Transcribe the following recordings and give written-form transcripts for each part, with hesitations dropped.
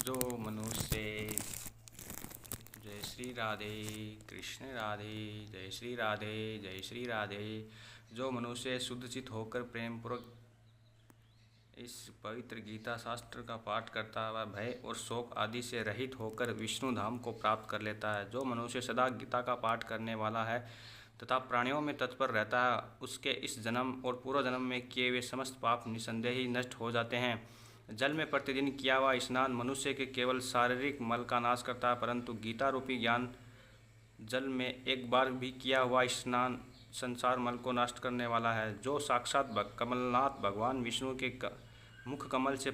जो मनुष्य जय श्री राधे कृष्ण राधे जय श्री राधे जय श्री राधे। जो मनुष्य शुद्धचित होकर प्रेम पूर्वक इस पवित्र गीता शास्त्र का पाठ करता है वह भय और शोक आदि से रहित होकर विष्णु धाम को प्राप्त कर लेता है। जो मनुष्य सदा गीता का पाठ करने वाला है तथा प्राणियों में तत्पर रहता है उसके इस जन्म और पूर्व जन्म में किए हुए समस्त पाप निसंदेह ही नष्ट हो जाते हैं। जल में प्रतिदिन किया हुआ स्नान मनुष्य के केवल शारीरिक मल का नाश करता है, परंतु गीता रूपी ज्ञान जल में एक बार भी किया हुआ स्नान संसार मल को नष्ट करने वाला है। जो साक्षात कमलनाथ भगवान विष्णु के मुख कमल से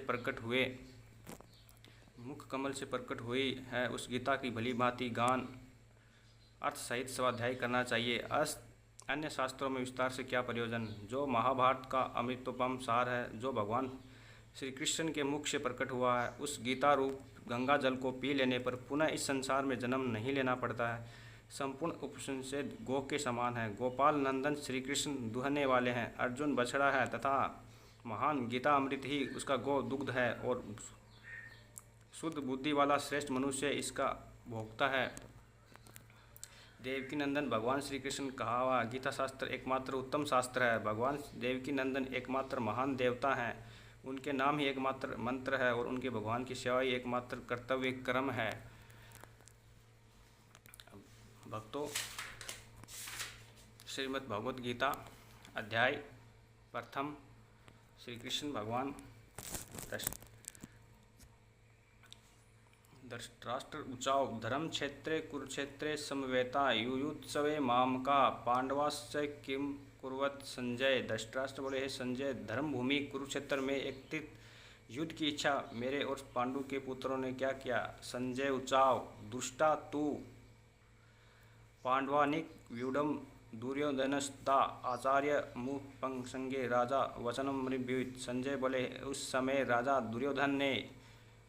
प्रकट हुई है उस गीता की भली भांति गान अर्थ सहित स्वाध्याय करना चाहिए। अन्य शास्त्रों में विस्तार से क्या प्रयोजन। जो महाभारत का अमृतोपम सार है, जो भगवान श्री कृष्ण के मुख से प्रकट हुआ है, उस गीता रूप गंगा जल को पी लेने पर पुनः इस संसार में जन्म नहीं लेना पड़ता है। संपूर्ण उपनिषद गो के समान है। गोपाल नंदन श्री कृष्ण दुहने वाले हैं, अर्जुन बछड़ा है तथा महान गीता अमृत ही उसका गो दुग्ध है और शुद्ध बुद्धि वाला श्रेष्ठ मनुष्य इसका भोक्ता है। देवकी नंदन भगवान श्री कृष्ण कहा हुआ गीता शास्त्र एकमात्र उत्तम शास्त्र है। भगवान देवकी नंदन एकमात्र महान देवता हैं, उनके नाम ही एकमात्र मंत्र है और उनके भगवान की सेवा ही एकमात्र कर्तव्य कर्म है। भक्तों, श्रीमद् भगवद गीता अध्याय प्रथम श्री कृष्ण भगवान धृतराष्ट्र उचाव धर्म क्षेत्रे कुरुक्षेत्रे समवेता युयुत्सवे मामका पांडवाश्च किम कुर्वत संजय। धृतराष्ट्र बोले, हे संजय, धर्म भूमि कुरुक्षेत्र में एक तीर्थ युद्ध की इच्छा मेरे और पांडु के पुत्रों ने क्या किया। संजय उचाव दुष्टा तू पांडवानिक व्यूढ़म दुर्योधनस्ता आचार्य मुख संगे राजा वचनम मृभ्युत। संजय बोले, उस समय राजा दुर्योधन ने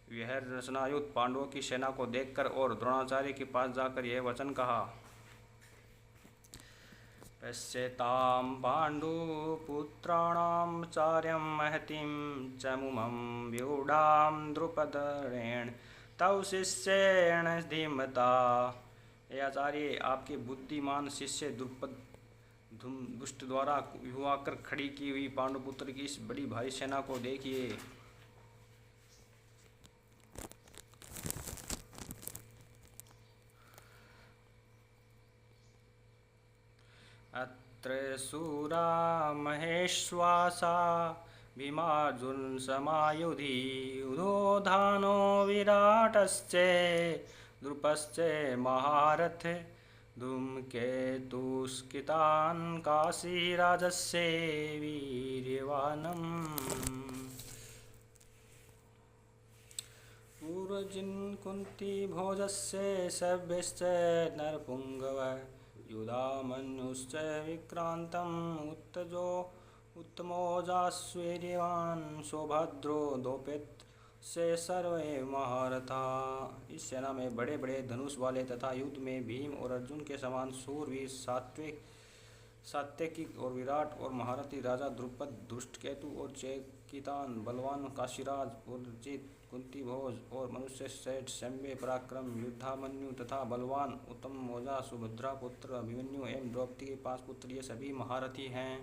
विहर रचनायुक्त पांडवों की सेना को देखकर और द्रोणाचार्य के पास जाकर यह वचन कहा। पश्यताम पांडुपुत्राणाम चार्यम महतिम चमुमं व्यूढ़ाम द्रुपदेण तव शिष्येण धीमता। हे आचार्य, आपके बुद्धिमान शिष्य द्रुपद दुष्ट द्वारा युवा कर खड़ी की हुई पांडुपुत्र की इस बड़ी भारी सेना को देखिए। अत्र शूरा महेश्वासा भीमार्जुन समायुधि उदोधानो विराटश्चे द्रुपश्चे महारथ धूमकेतुस्कितान् काशीराजस्य वीर्यवानम्। पूर्वजिन् कुन्ती भोजस्य सभ्यश्च नरपुङ्गव युधामन्युश्च विक्रान्तम् उत्तमोजास्वीर्यवान् सौभद्रो दोपेत से सर्वे महारथा। इस सेना में बड़े बड़े धनुष वाले तथा युद्ध में भीम और अर्जुन के समान सूरवीर सात्विक और विराट और महारथी राजा द्रुपद, धृष्टकेतु और चेकितान, बलवान काशीराज, उर्जित, कुंती भोज और मनुष्य श्रेष्ठ सौम्य पराक्रम युद्धामन्यु तथा बलवान उत्तम मौजा, सुभद्रा पुत्र अभिमन्यु एवं द्रौपदी के 5 पुत्र ये सभी महारथी हैं।